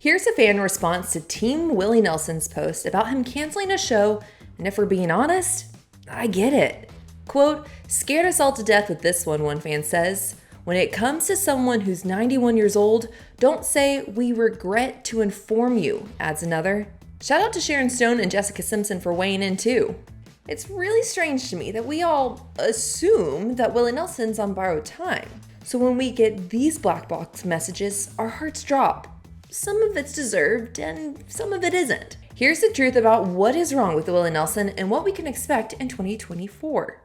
Here's a fan response to Team Willie Nelson's post about him canceling a show, and if we're being honest, I get it. Quote, "Scared us all to death with this one fan says. When it comes to someone who's 91 years old, don't say, 'we regret to inform you,'" adds another. Shout out to Sharon Stone and Jessica Simpson for weighing in too. It's really strange to me that we all assume that Willie Nelson's on borrowed time. So when we get these black box messages, our hearts drop. Some of it's deserved and some of it isn't. Here's the truth about what is wrong with Willie Nelson and what we can expect in 2024.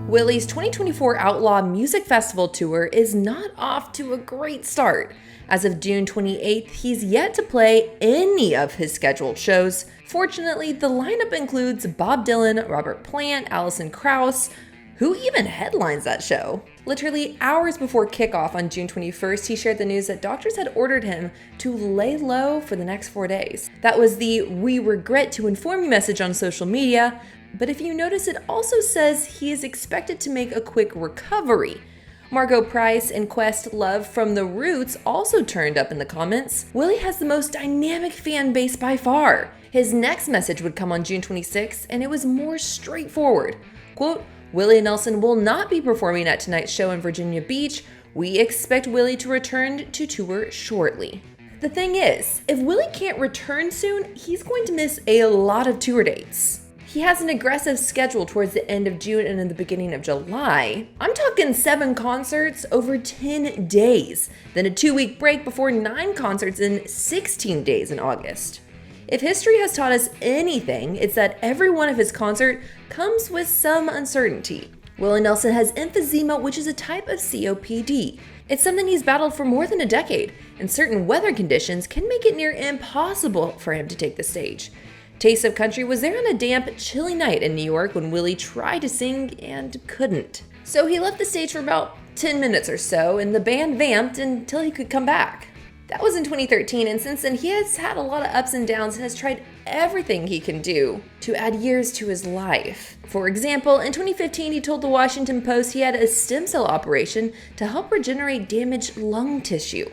Willie's 2024 Outlaw Music Festival tour is not off to a great start. As of June 28th, he's yet to play any of his scheduled shows. Fortunately, the lineup includes Bob Dylan, Robert Plant, Alison Krauss. Who even headlines that show? Literally hours before kickoff on June 21st, he shared the news that doctors had ordered him to lay low for the next 4 days. That was the "we regret to inform you" message on social media, but if you notice, it also says he is expected to make a quick recovery. Margot Price and Questlove from The Roots also turned up in the comments. Willie has the most dynamic fan base by far. His next message would come on June 26th, and it was more straightforward. Quote, "Willie Nelson will not be performing at tonight's show in Virginia Beach. We expect Willie to return to tour shortly." The thing is, if Willie can't return soon, he's going to miss a lot of tour dates. He has an aggressive schedule towards the end of June and in the beginning of July. I'm talking 7 concerts over 10 days, then a 2-week break before 9 concerts in 16 days in August. If history has taught us anything, it's that every one of his concerts comes with some uncertainty. Willie Nelson has emphysema, which is a type of COPD. It's something he's battled for more than a decade, and certain weather conditions can make it near impossible for him to take the stage. Taste of Country was there on a damp, chilly night in New York when Willie tried to sing and couldn't. So he left the stage for about 10 minutes or so, and the band vamped until he could come back. That was in 2013, and since then he has had a lot of ups and downs and has tried everything he can do to add years to his life. For example, in 2015 he told the Washington Post he had a stem cell operation to help regenerate damaged lung tissue.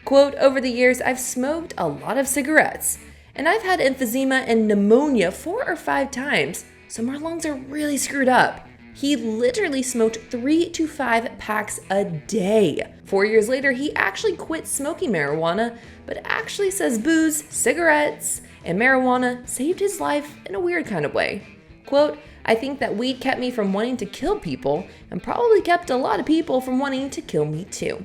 Quote, "Over the years I've smoked a lot of cigarettes, and I've had emphysema and pneumonia 4 or 5 times, so my lungs are really screwed up." He literally smoked 3 to 5 packs a day. 4 years later, he actually quit smoking marijuana, but actually says booze, cigarettes, and marijuana saved his life in a weird kind of way. Quote, "I think that weed kept me from wanting to kill people and probably kept a lot of people from wanting to kill me too."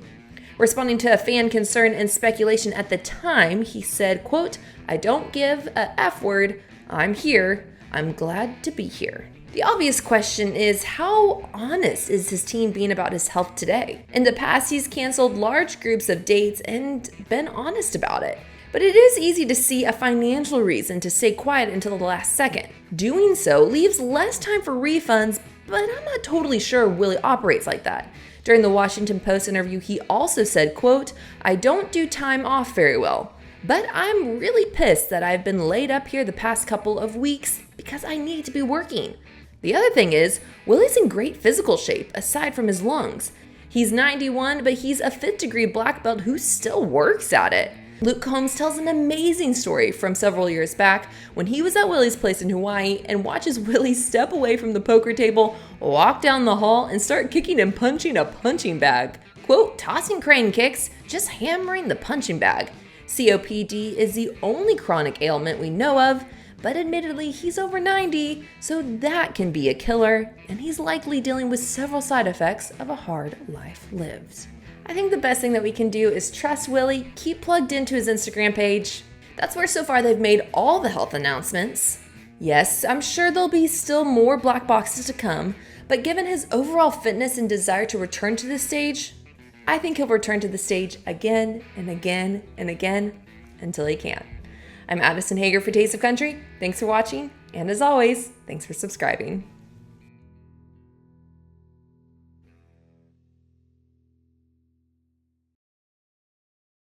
Responding to a fan concern and speculation at the time, he said, quote, "I don't give a F word. I'm here. I'm glad to be here." The obvious question is, how honest is his team being about his health today? In the past, he's canceled large groups of dates and been honest about it. But it is easy to see a financial reason to stay quiet until the last second. Doing so leaves less time for refunds, but I'm not totally sure Willie operates like that. During the Washington Post interview, he also said, quote, "I don't do time off very well, but I'm really pissed that I've been laid up here the past couple of weeks because I need to be working." The other thing is, Willie's in great physical shape, aside from his lungs. He's 91, but he's a 5th degree black belt who still works at it. Luke Combs tells an amazing story from several years back when he was at Willie's place in Hawaii and watches Willie step away from the poker table, walk down the hall, and start kicking and punching a punching bag. Quote, "Tossing crane kicks, just hammering the punching bag." COPD is the only chronic ailment we know of, but admittedly, he's over 90, so that can be a killer, and he's likely dealing with several side effects of a hard life lived. I think the best thing that we can do is trust Willie, keep plugged into his Instagram page. That's where so far they've made all the health announcements. Yes, I'm sure there'll be still more black boxes to come, but given his overall fitness and desire to return to the stage, I think he'll return to the stage again and again and again until he can. I'm Adison Haager for Taste of Country. Thanks for watching, and as always, thanks for subscribing.